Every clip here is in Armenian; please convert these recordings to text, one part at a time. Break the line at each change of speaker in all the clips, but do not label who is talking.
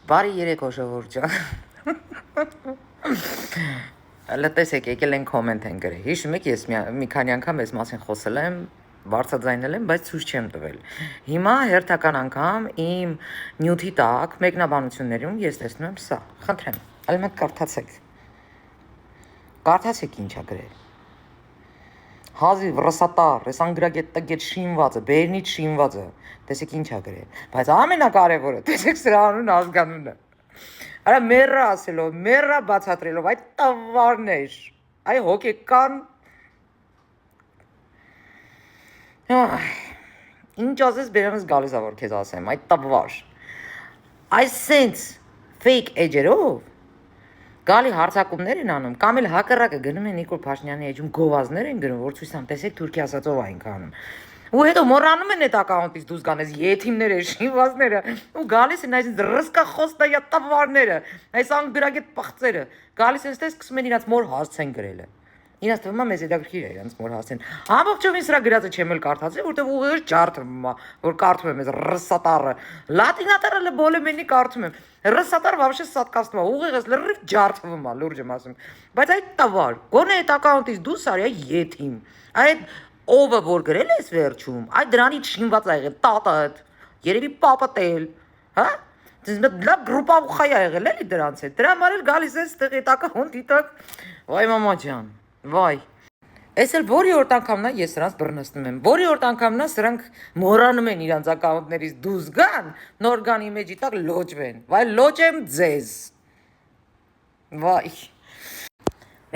Բարի երեկո ժողովուրդ ջան։ Լտեսեք, եկել են կոմենտ են գրել։ Հիշում եք, ես մի քանի անգամ այս մասին խոսել եմ, բարձրաձայնել եմ, բայց ցույց չեմ տվել։ Հիմա հերթական անգամ իմ նյութի տակ մեկնաբանություններում ես տեսնում եմ սա։ Խնդրեմ, այլ մեկ կարդացեք։ Կարդացեք ինչ ա գրել։ Հազիվ ռսատար, այս անգրագետ տգետ շինվածը, բերնից շինվածը, տեսեք ինչ ա գրել, բայց ամենակարևորը, տեսեք սրա անուն ազգանունը։ Արա մեռա ասելով, մեռա բացատրելով, այդ տավարներ, այ հոգեկան, ինչ ասես բերամս գալիս ա որ քեզ ասեմ, այդ տավար, այս սենց fake էջերով, գալի հարցակումներ են անում, կամ էլ հակառակը գնում են Նիկոլ Փաշինյանի էջում գովազներ են գրում, որ ցույց տան, տեսեք Թուրքի ասածով այն կանում։ Ու հետո մոռանում են այդ ակաունտից դուրս գան այս եթիմները, շինվածները, ու գալիս են այս ռսկախոսնայա տավարները, այս անգրագետ պղծերը, գալիս են ստե սկսում են իրաց մոր հասցեն գրելը։ Իրաց թվում է մեզ հետաքրքիր է իրաց մոր հասցեն։ Ամբողջովին սրա գրածը չեմ էլ կարդացել, որտեղ ուղիղ ջարդում է, որ կարդում եմ այս ռսատարը։ Լատինատարը բոլեմենի կարդում եմ։ Ռսատար вообще սատկացնում է, ուղիղ էս լրիվ ջարդվում է, լուրջ եմ ասում։ Բայց այդ տավար, գոնե այդ ակաունտից դուրս արի եթիմ։ Այդ ովը որ գրել ես վերջում, այդ դրանից շինված ա եղել տատդ, երևի պապդ էլ, հա? Լավ գրուպավուխայ ա եղել էլի դրանց հետ, դրա համար էլ գալիս ես տեղ այդ ակաունտի տակ, վայ մամա ջան, վայ։ Այս էլ որի օրտ անգամն է ես սրանց բռնստում եմ, որի օրտ անգամն է սրանք մոռանում են իրանց ակաունտներից դուրս գան, նոր գան իմեջի տակ լոճվեն, վայ լոճեմ ձեզ, վայ։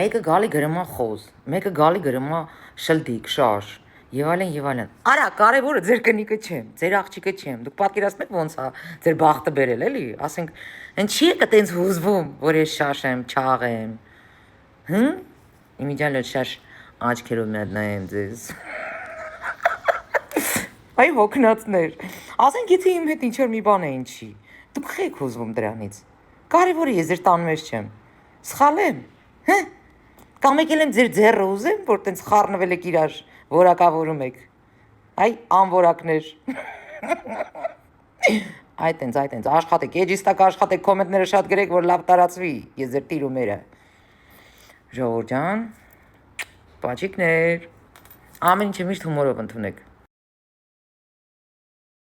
Մեկը գալի գրում է խոզ, մեկը գալի գրում է շլդիկ, շաշ, եւ այլն։ Արա, կարևորը ձեր կնիկը չեմ, ձեր աղջիկը չեմ։ Դուք պատկերացնեք ոնց է ձեր բախտը բերել, էլի, ասենք, այն չի եկա տենց հուզվում, որ ես շաշ եմ, չաղ եմ։ Հմ? Իմիջիալ շաշ աչքերով մի հատ նայեմ ձեզ։ Այ հոգնածներ։ Ասենք եթե իմ հետ ինչ որ մի բան է ինչի։ Դուք խեք հուզվում դրանից։ Կարևորը ես ձեր տանում ես չեմ։ Սխալ եմ։ Հը? Կամ եկել եմ ձեր ձեռը ուզեմ, որ տենց խառնվել եք իրար, որակավորում եք։ Այ անվորակներ։ Այ տենց, աշխատեք, էջից տակ աշխատեք, կոմենտները շատ գրեք, որ լավ տարածվի, ես ձեր տիրումերը։ Ժողովուրդ ջան, պաչիկներ, ամեն ինչը միշտ հումորով ընդունեք։